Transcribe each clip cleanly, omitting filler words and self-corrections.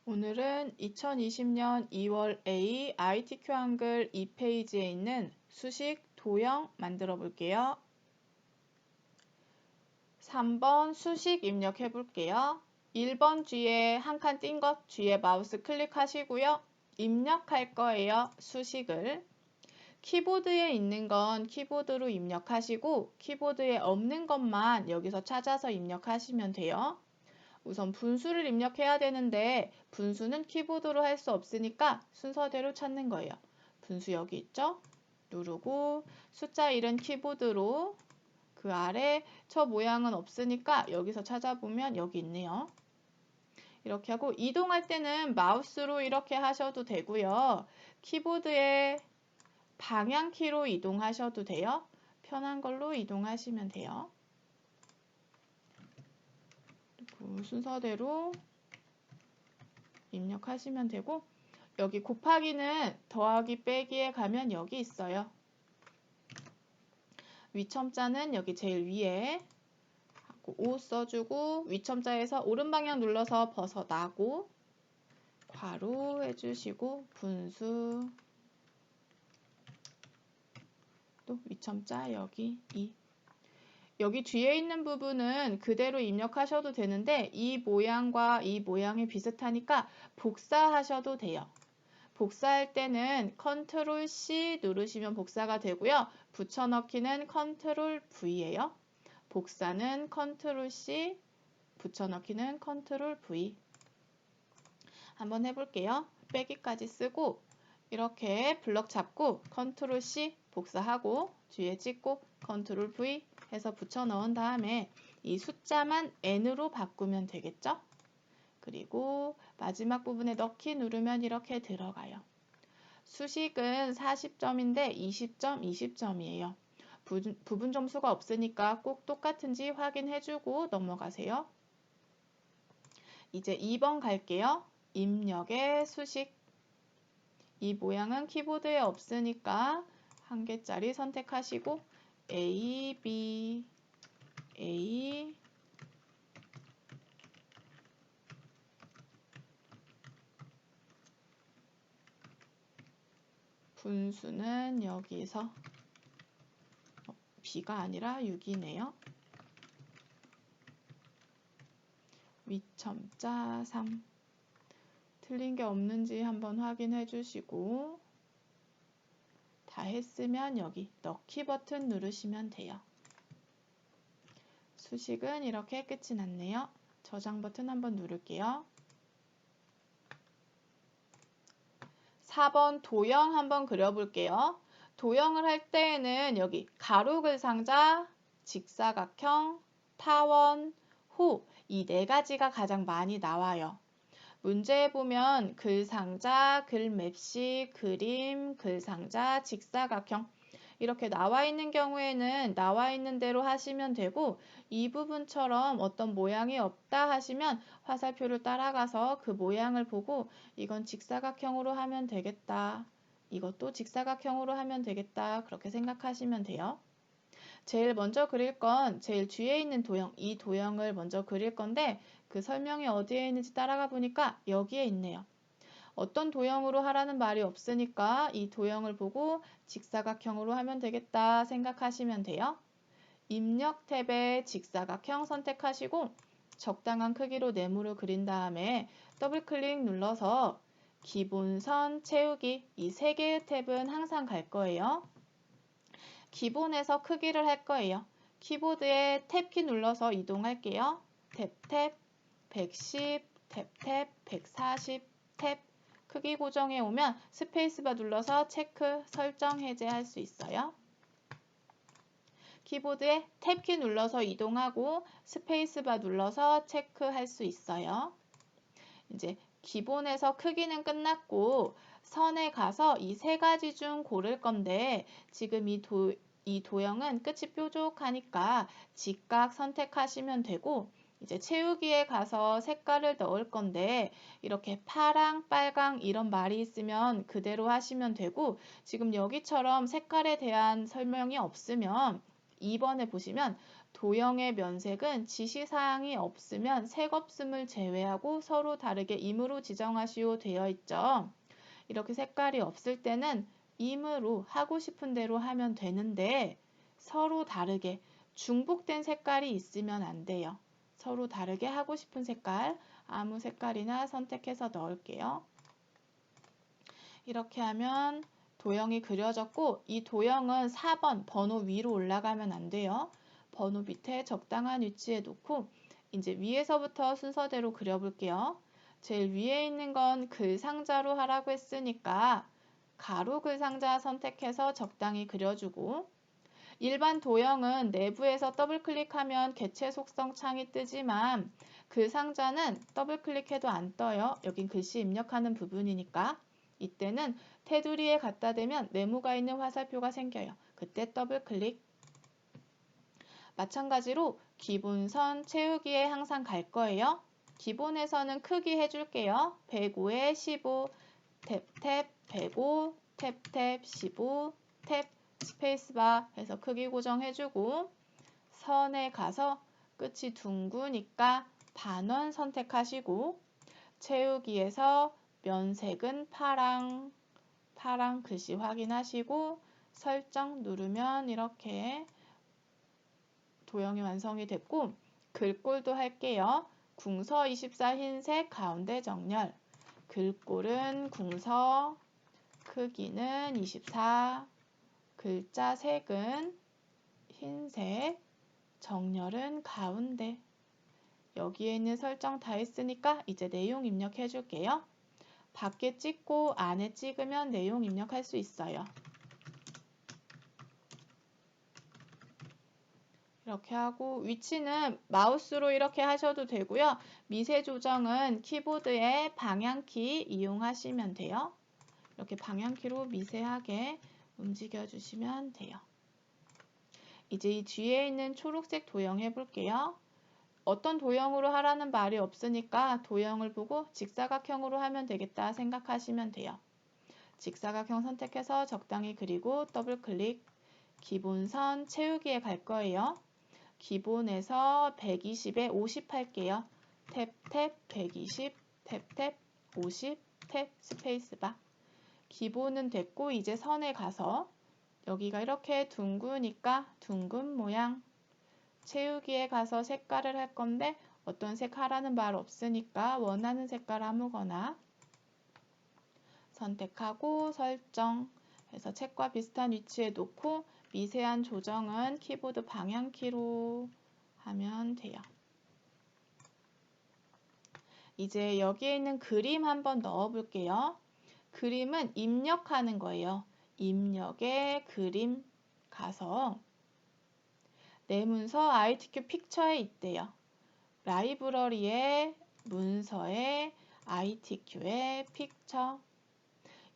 오늘은 2020년 2월 A ITQ 한글 2페이지에 있는 수식 도형 만들어 볼게요. 3번 수식 입력해 볼게요. 1번 뒤에 한 칸 띈 것 뒤에 마우스 클릭하시고요. 입력할 거예요. 수식을. 키보드에 있는 건 키보드로 입력하시고 키보드에 없는 것만 여기서 찾아서 입력하시면 돼요. 우선 분수를 입력해야 되는데 분수는 키보드로 할 수 없으니까 순서대로 찾는 거예요. 분수 여기 있죠? 누르고 숫자 1은 키보드로 그 아래 저 모양은 없으니까 여기서 찾아보면 여기 있네요. 이렇게 하고 이동할 때는 마우스로 이렇게 하셔도 되고요. 키보드의 방향키로 이동하셔도 돼요. 편한 걸로 이동하시면 돼요. 그리고 순서대로 입력하시면 되고 여기 곱하기는 더하기 빼기에 가면 여기 있어요. 위첨자는 여기 제일 위에 하고 5 써주고 위첨자에서 오른 방향 눌러서 벗어나고 괄호 해주시고 분수 또 위첨자 여기 2 여기 뒤에 있는 부분은 그대로 입력하셔도 되는데 이 모양과 이 모양이 비슷하니까 복사하셔도 돼요. 복사할 때는 컨트롤 C 누르시면 복사가 되고요. 붙여넣기는 컨트롤 V예요. 복사는 컨트롤 C, 붙여넣기는 컨트롤 V. 한번 해볼게요. 빼기까지 쓰고 이렇게 블럭 잡고 컨트롤 C 복사하고 뒤에 찍고 컨트롤 V 해서 붙여넣은 다음에 이 숫자만 N으로 바꾸면 되겠죠? 그리고 마지막 부분에 넣기 누르면 이렇게 들어가요. 수식은 40점인데 20점, 20점이에요. 부분 점수가 없으니까 꼭 똑같은지 확인해주고 넘어가세요. 이제 2번 갈게요. 입력의 수식. 이 모양은 키보드에 없으니까 한 개짜리 선택하시고 A, B, A, 분수는 여기서 B가 아니라 6이네요. 위첨자 3. 틀린 게 없는지 한번 확인해 주시고 다 했으면 여기 넣기 버튼 누르시면 돼요. 수식은 이렇게 끝이 났네요. 저장 버튼 한번 누를게요. 4번 도형 한번 그려볼게요. 도형을 할 때에는 여기 가로 글상자, 직사각형, 타원, 호 이 네 가지가 가장 많이 나와요. 문제에 보면 글상자, 글맵시, 그림, 글상자, 직사각형 이렇게 나와 있는 경우에는 나와 있는 대로 하시면 되고 이 부분처럼 어떤 모양이 없다 하시면 화살표를 따라가서 그 모양을 보고 이건 직사각형으로 하면 되겠다. 이것도 직사각형으로 하면 되겠다. 그렇게 생각하시면 돼요. 제일 먼저 그릴 건 제일 뒤에 있는 도형, 이 도형을 먼저 그릴 건데 그 설명이 어디에 있는지 따라가 보니까 여기에 있네요. 어떤 도형으로 하라는 말이 없으니까 이 도형을 보고 직사각형으로 하면 되겠다 생각하시면 돼요. 입력 탭에 직사각형 선택하시고 적당한 크기로 네모를 그린 다음에 더블 클릭 눌러서 기본선 채우기 이 세 개의 탭은 항상 갈 거예요. 기본에서 크기를 할 거예요. 키보드에 탭키 눌러서 이동할게요. 탭, 110, 탭, 140, 탭. 크기 고정해 오면 스페이스바 눌러서 체크, 설정, 해제할 수 있어요. 키보드에 탭키 눌러서 이동하고 스페이스바 눌러서 체크할 수 있어요. 이제 기본에서 크기는 끝났고 선에 가서 이 세 가지 중 고를 건데 지금 이 도형은 끝이 뾰족하니까 직각 선택하시면 되고 이제 채우기에 가서 색깔을 넣을 건데 이렇게 파랑, 빨강 이런 말이 있으면 그대로 하시면 되고 지금 여기처럼 색깔에 대한 설명이 없으면 2번에 보시면 도형의 면색은 지시사항이 없으면 색 없음을 제외하고 서로 다르게 임으로 지정하시오 되어 있죠. 이렇게 색깔이 없을 때는 임으로 하고 싶은 대로 하면 되는데 서로 다르게 중복된 색깔이 있으면 안 돼요. 서로 다르게 하고 싶은 색깔, 아무 색깔이나 선택해서 넣을게요. 이렇게 하면 도형이 그려졌고 이 도형은 4번 번호 위로 올라가면 안 돼요. 번호 밑에 적당한 위치에 놓고 이제 위에서부터 순서대로 그려볼게요. 제일 위에 있는 건 글상자로 하라고 했으니까 가로 글상자 선택해서 적당히 그려주고 일반 도형은 내부에서 더블클릭하면 개체 속성 창이 뜨지만 글상자는 더블클릭해도 안 떠요. 여긴 글씨 입력하는 부분이니까. 이때는 테두리에 갖다 대면 네모가 있는 화살표가 생겨요. 그때 더블클릭. 마찬가지로 기본선 채우기에 항상 갈 거예요. 기본에서는 크기 해줄게요. 105에 15, 탭탭 105, 탭탭 15, 탭 스페이스바 해서 크기 고정해주고 선에 가서 끝이 둥그니까 반원 선택하시고 채우기에서 면색은 파랑 글씨 확인하시고 설정 누르면 이렇게 도형이 완성이 됐고 글꼴도 할게요. 궁서 24 흰색 가운데 정렬 글꼴은 궁서 크기는 24 글자 색은 흰색 정렬은 가운데 여기에 있는 설정 다 했으니까 이제 내용 입력해 줄게요. 밖에 찍고 안에 찍으면 내용 입력할 수 있어요. 이렇게 하고 위치는 마우스로 이렇게 하셔도 되고요. 미세 조정은 키보드의 방향키 이용하시면 돼요. 이렇게 방향키로 미세하게 움직여 주시면 돼요. 이제 이 뒤에 있는 초록색 도형 해볼게요. 어떤 도형으로 하라는 말이 없으니까 도형을 보고 직사각형으로 하면 되겠다 생각하시면 돼요. 직사각형 선택해서 적당히 그리고 더블클릭 기본선 채우기에 갈 거예요. 기본에서 120에 50 할게요. 탭탭 120, 탭탭 50, 탭 스페이스바. 기본은 됐고 이제 선에 가서 여기가 이렇게 둥그니까 둥근 모양 채우기에 가서 색깔을 할 건데 어떤 색 하라는 말 없으니까 원하는 색깔 아무거나 선택하고 설정 해서 책과 비슷한 위치에 놓고 미세한 조정은 키보드 방향키로 하면 돼요. 이제 여기에 있는 그림 한번 넣어 볼게요. 그림은 입력하는 거예요. 입력에 그림 가서 내 문서 ITQ 픽처에 있대요. 라이브러리에 문서에 ITQ에 픽처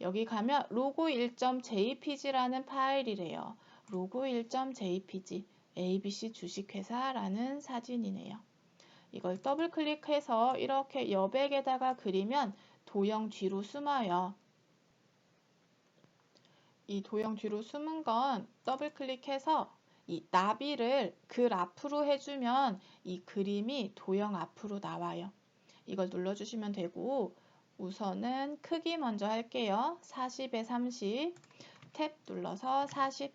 여기 가면 로고1.jpg라는 파일이래요. 로고1.jpg ABC 주식회사라는 사진이네요. 이걸 더블 클릭해서 이렇게 여백에다가 그리면 도형 뒤로 숨어요. 이 도형 뒤로 숨은 건 더블 클릭해서 이 나비를 글 앞으로 해주면 이 그림이 도형 앞으로 나와요. 이걸 눌러주시면 되고 우선은 크기 먼저 할게요. 40에 30 탭 눌러서 40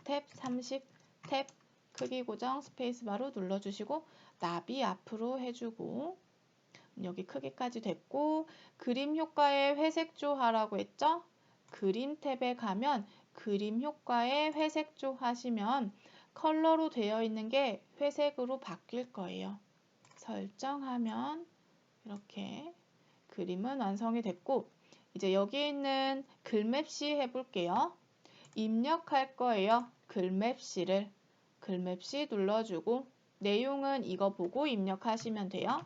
탭 30 탭 크기 고정 스페이스바로 눌러주시고 나비 앞으로 해주고 여기 크기까지 됐고 그림 효과에 회색조 하라고 했죠? 그림 탭에 가면 그림 효과에 회색조 하시면 컬러로 되어 있는 게 회색으로 바뀔 거예요. 설정하면 이렇게 그림은 완성이 됐고 이제 여기 있는 글맵시 해볼게요. 입력할 거예요. 글맵시를 글맵시 눌러주고 내용은 이거 보고 입력하시면 돼요.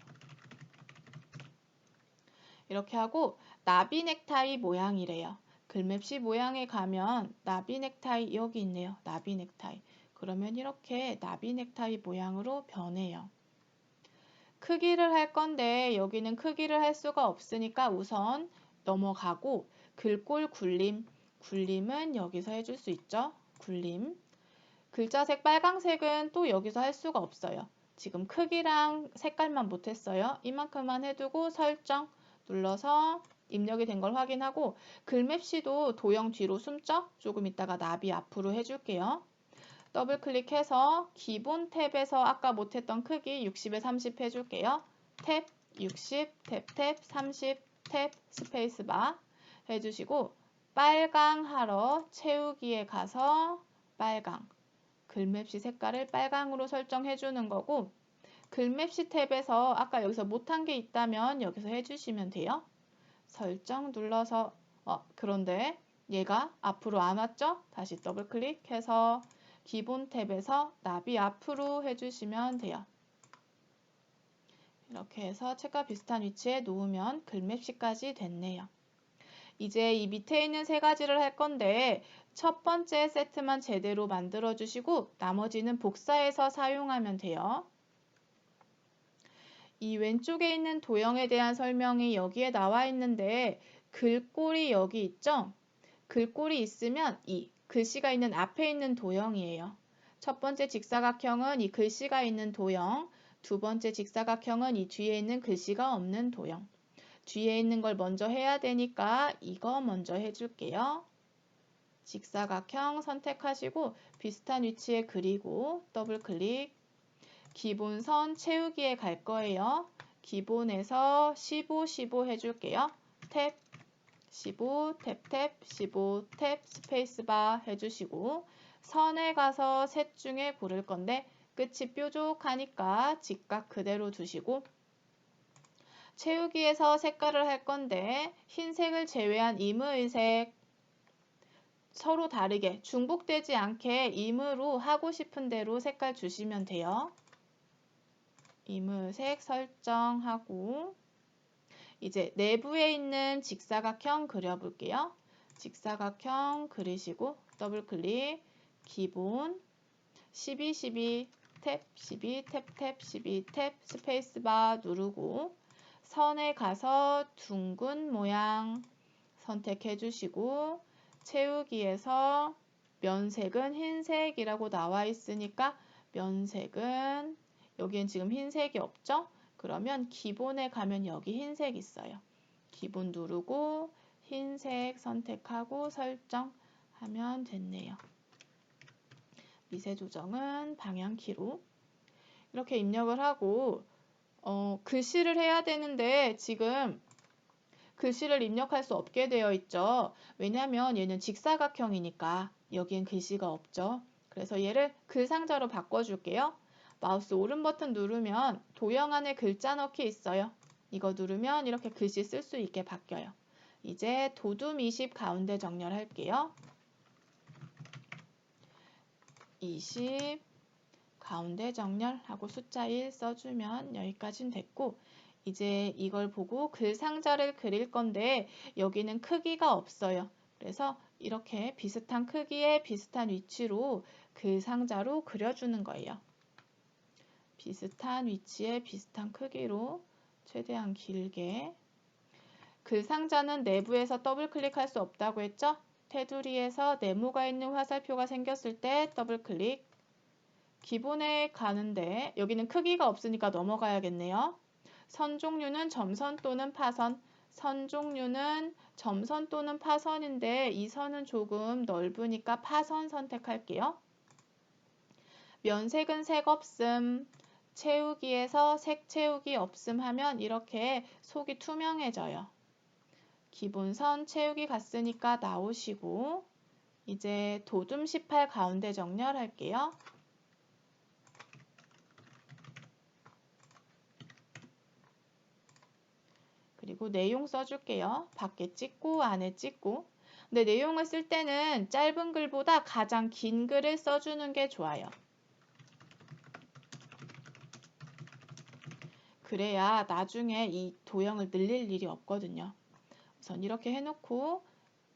이렇게 하고 나비 넥타이 모양이래요. 글맵시 모양에 가면 나비 넥타이 여기 있네요. 나비 넥타이. 그러면 이렇게 나비 넥타이 모양으로 변해요. 크기를 할 건데 여기는 크기를 할 수가 없으니까 우선 넘어가고 글꼴 굴림은 여기서 해줄 수 있죠. 굴림. 글자색 빨강색은 또 여기서 할 수가 없어요. 지금 크기랑 색깔만 못했어요. 이만큼만 해두고 설정 눌러서 입력이 된 걸 확인하고 글맵시도 도형 뒤로 숨죠? 조금 있다가 나비 앞으로 해줄게요. 더블 클릭해서 기본 탭에서 아까 못했던 크기 60에 30 해줄게요. 탭 60, 탭 30, 탭 스페이스바 해주시고 빨강 하러 채우기에 가서 빨강 글맵시 색깔을 빨강으로 설정해 주는 거고 글맵시 탭에서 아까 여기서 못한 게 있다면 여기서 해주시면 돼요. 설정 눌러서 그런데 얘가 앞으로 안 왔죠? 다시 더블 클릭해서 기본 탭에서 나비 앞으로 해주시면 돼요. 이렇게 해서 책과 비슷한 위치에 놓으면 글맵시까지 됐네요. 이제 이 밑에 있는 세 가지를 할 건데 첫 번째 세트만 제대로 만들어 주시고 나머지는 복사해서 사용하면 돼요. 이 왼쪽에 있는 도형에 대한 설명이 여기에 나와 있는데 글꼴이 여기 있죠? 글꼴이 있으면 이 글씨가 있는 앞에 있는 도형이에요. 첫 번째 직사각형은 이 글씨가 있는 도형, 두 번째 직사각형은 이 뒤에 있는 글씨가 없는 도형. 뒤에 있는 걸 먼저 해야 되니까 이거 먼저 해줄게요. 직사각형 선택하시고 비슷한 위치에 그리고 더블 클릭. 기본선 채우기에 갈 거예요. 기본에서 15, 15 해줄게요. 탭 15, 탭 15, 탭 스페이스바 해주시고 선에 가서 셋 중에 고를 건데 끝이 뾰족하니까 직각 그대로 두시고 채우기에서 색깔을 할 건데 흰색을 제외한 임의색 서로 다르게 중복되지 않게 임의로 하고 싶은 대로 색깔 주시면 돼요. 임의색 설정하고 이제 내부에 있는 직사각형 그려볼게요. 직사각형 그리시고 더블 클릭 기본 12, 12, 탭 12, 탭 12, 탭 스페이스바 누르고 선에 가서 둥근 모양 선택해 주시고 채우기에서 면색은 흰색이라고 나와 있으니까 면색은 여기엔 지금 흰색이 없죠? 그러면 기본에 가면 여기 흰색 있어요. 기본 누르고 흰색 선택하고 설정하면 됐네요. 미세 조정은 방향키로 이렇게 입력을 하고 글씨를 해야 되는데 지금 글씨를 입력할 수 없게 되어 있죠. 왜냐하면 얘는 직사각형이니까 여기엔 글씨가 없죠. 그래서 얘를 글상자로 바꿔줄게요. 마우스 오른 버튼 누르면 도형 안에 글자 넣기 있어요. 이거 누르면 이렇게 글씨 쓸 수 있게 바뀌어요. 이제 도둠 20 가운데 정렬할게요. 20 가운데 정렬하고 숫자 1 써주면 여기까지는 됐고 이제 이걸 보고 글상자를 그릴 건데 여기는 크기가 없어요. 그래서 이렇게 비슷한 크기에 비슷한 위치로 글상자로 그려주는 거예요. 비슷한 위치에 비슷한 크기로 최대한 길게 글상자는 내부에서 더블 클릭할 수 없다고 했죠? 테두리에서 네모가 있는 화살표가 생겼을 때 더블 클릭 기본에 가는데 여기는 크기가 없으니까 넘어가야겠네요. 선 종류는 점선 또는 파선. 선 종류는 점선 또는 파선인데 이 선은 조금 넓으니까 파선 선택할게요. 면색은 색 없음. 채우기에서 색 채우기 없음 하면 이렇게 속이 투명해져요. 기본선 채우기 갔으니까 나오시고 이제 도둠 18 가운데 정렬할게요. 그리고 내용 써줄게요. 밖에 찍고 안에 찍고. 근데 내용을 쓸 때는 짧은 글보다 가장 긴 글을 써주는 게 좋아요. 그래야 나중에 이 도형을 늘릴 일이 없거든요. 우선 이렇게 해놓고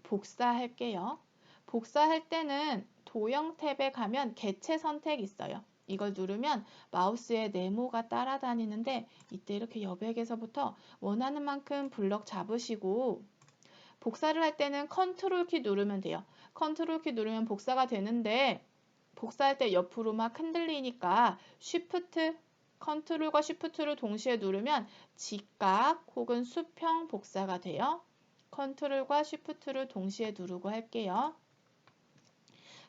복사할게요. 복사할 때는 도형 탭에 가면 개체 선택 있어요. 이걸 누르면 마우스에 네모가 따라다니는데 이때 이렇게 여백에서부터 원하는 만큼 블럭 잡으시고 복사를 할 때는 컨트롤 키 누르면 돼요. 컨트롤 키 누르면 복사가 되는데 복사할 때 옆으로 막 흔들리니까 쉬프트, 컨트롤과 쉬프트를 동시에 누르면 직각 혹은 수평 복사가 돼요. 컨트롤과 쉬프트를 동시에 누르고 할게요.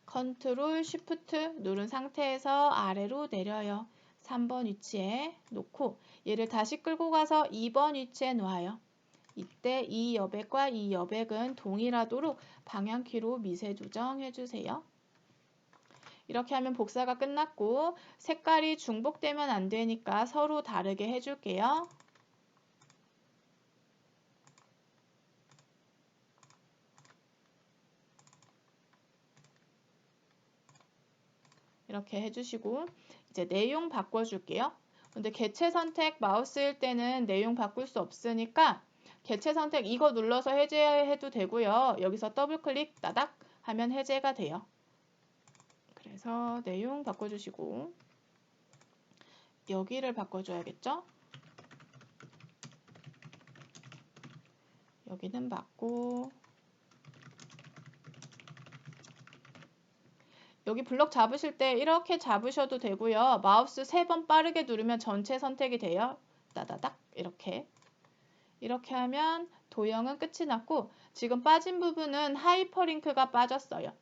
컨트롤 쉬프트 누른 상태에서 아래로 내려요. 3번 위치에 놓고 얘를 다시 끌고 가서 2번 위치에 놓아요. 이때 이 여백과 이 여백은 동일하도록 방향키로 미세 조정해 주세요. 이렇게 하면 복사가 끝났고 색깔이 중복되면 안 되니까 서로 다르게 해줄게요. 이렇게 해주시고 이제 내용 바꿔줄게요. 근데 개체 선택 마우스일 때는 내용 바꿀 수 없으니까 개체 선택 이거 눌러서 해제해도 되고요. 여기서 더블 클릭 따닥 하면 해제가 돼요. 그래서 내용 바꿔주시고 여기를 바꿔줘야겠죠? 여기는 맞고 여기 블럭 잡으실 때 이렇게 잡으셔도 되고요. 마우스 3번 빠르게 누르면 전체 선택이 돼요. 따다닥 이렇게. 이렇게 하면 도형은 끝이 났고 지금 빠진 부분은 하이퍼링크가 빠졌어요.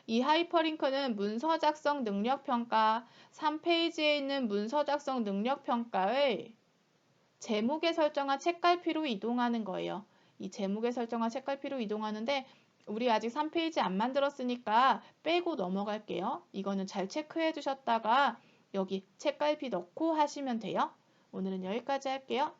이 하이퍼링크는 문서 작성 능력평가 3페이지에 있는 문서 작성 능력평가의 제목에 설정한 책갈피로 이동하는 거예요. 이 제목에 설정한 책갈피로 이동하는데 우리 아직 3페이지 안 만들었으니까 빼고 넘어갈게요. 이거는 잘 체크해 두셨다가 여기 책갈피 넣고 하시면 돼요. 오늘은 여기까지 할게요.